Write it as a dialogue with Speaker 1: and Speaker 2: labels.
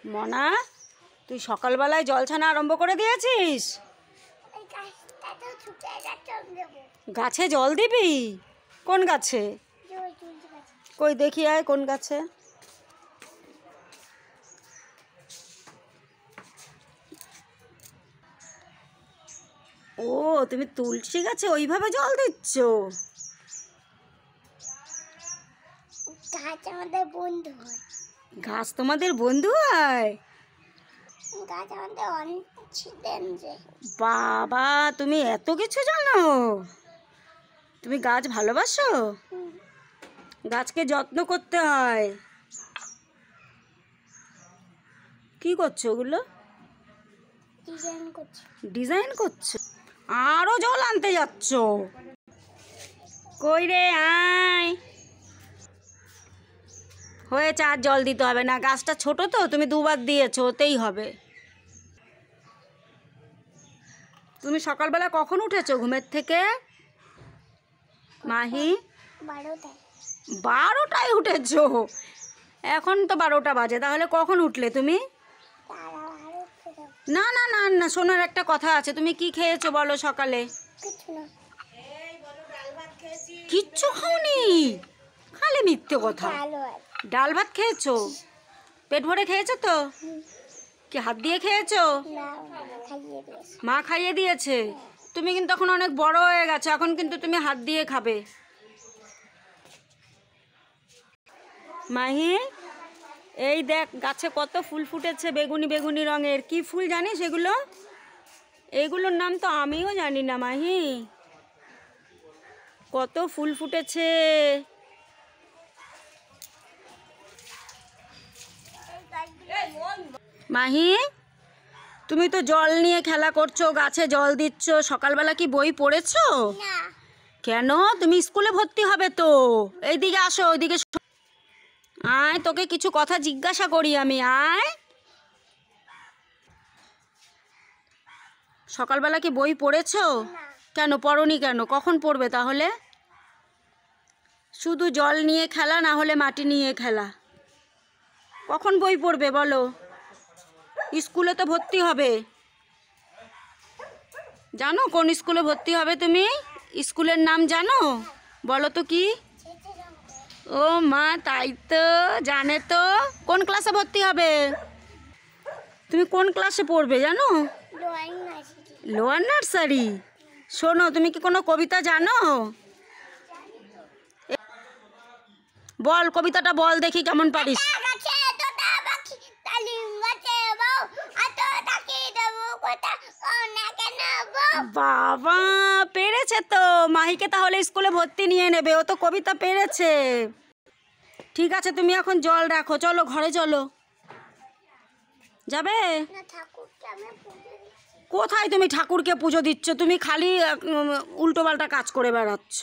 Speaker 1: মনা, তুই সকালবেলায় জল ছানা আরম্ভ করে দিয়েছিস? গাছে জল দিবি? কোন গাছে? কই দেখি আয়, কোন গাছে? ও, তুমি তুলসী গাছে ওইভাবে জল দিচ্ছ?
Speaker 2: গাছ আমাদের বন্ধু হয়।
Speaker 1: গাছ তোমাদের বন্ধু হয়?
Speaker 2: গাছ আমাদের অনেক ছিলেন যে।
Speaker 1: বাবা, তুমি এত কিছু জানো? তুমি গাছ ভালোবাসো? গাছকে যত্ন করতে হয়। কি করছো ওগুলো?
Speaker 2: ডিজাইন করছি।
Speaker 1: ডিজাইন করছো? আরো জল আনতে যাচ্ছ? কই রে, আয়। হয়েছে, আর জল দিতে হবে না, গাছটা ছোট তো, তুমি দুবার দিয়েছো, ওতেই হবে। তুমি সকালবেলা কখন উঠেছো ঘুমের থেকে মাহি?
Speaker 2: 12টায়।
Speaker 1: 12টায় উঠেছো? এখন তো 12টা বাজে, তাহলে কখন উঠলে তুমি? না না না না, শোনার একটা কথা আছে। তুমি কি খেয়েছো বলো সকালে? কিচ্ছু খাওনি? খালি মিথ্যে কথা। ডাল ভাত খেয়েছো? পেট ভরে খেয়েছো তো? কি হাত দিয়ে খেয়েছো? মা খাইয়ে দিয়েছে? তুমি কিন্তু এখন অনেক বড় হয়ে গেছো, এখন কিন্তু তুমি হাত দিয়ে খাবে। মাহি, এই দেখ গাছে কত ফুল ফুটেছে বেগুনি বেগুনি রঙের। কি ফুল জানিস এগুলো? এইগুলোর নাম তো আমিও জানি না মাহি। কত ফুল ফুটেছে। মাহি, তুমি তো জল নিয়ে খেলা করছো, গাছে জল দিচ্ছ, সকালবেলা কি বই পড়েছো?
Speaker 2: না।
Speaker 1: কেন? তুমি স্কুলে ভর্তি হবে তো। এইদিকে আসো, ওইদিকে আয়, তোকে কিছু কথা জিজ্ঞাসা করি আমি, আয়। সকালবেলা কি বই পড়েছো? কেন পড়নি কেন? কখন পড়বে তাহলে? শুধু জল নিয়ে খেলা, না হলে মাটি নিয়ে খেলা। কখন বই পড়বে বলো? স্কুলে তো ভর্তি হবে। জানো কোন স্কুলে ভর্তি হবে তুমি? স্কুলের নাম জানো? বলো তো কি? ও মা, তাই তো, জানে তো। কোন ক্লাসে ভর্তি হবে? তুমি কোন ক্লাসে পড়বে জানো? Lower nursery. শোনো, তুমি কি কোনো কবিতা জানো? বল, কবিতাটা বল দেখি কেমন পারিস। বাবা, পেরেছে তো। মাহিকে তাহলে স্কুলে ভর্তি নিয়ে নেবে, ও তো কবিতা পেরেছে। ঠিক আছে, তুমি এখন জল রাখো, চলো ঘরে চলো। যাবে? কোথায় তুমি ঠাকুরকে পুজো দিচ্ছ? তুমি খালি উল্টোপাল্টা কাজ করে বেড়াচ্ছ।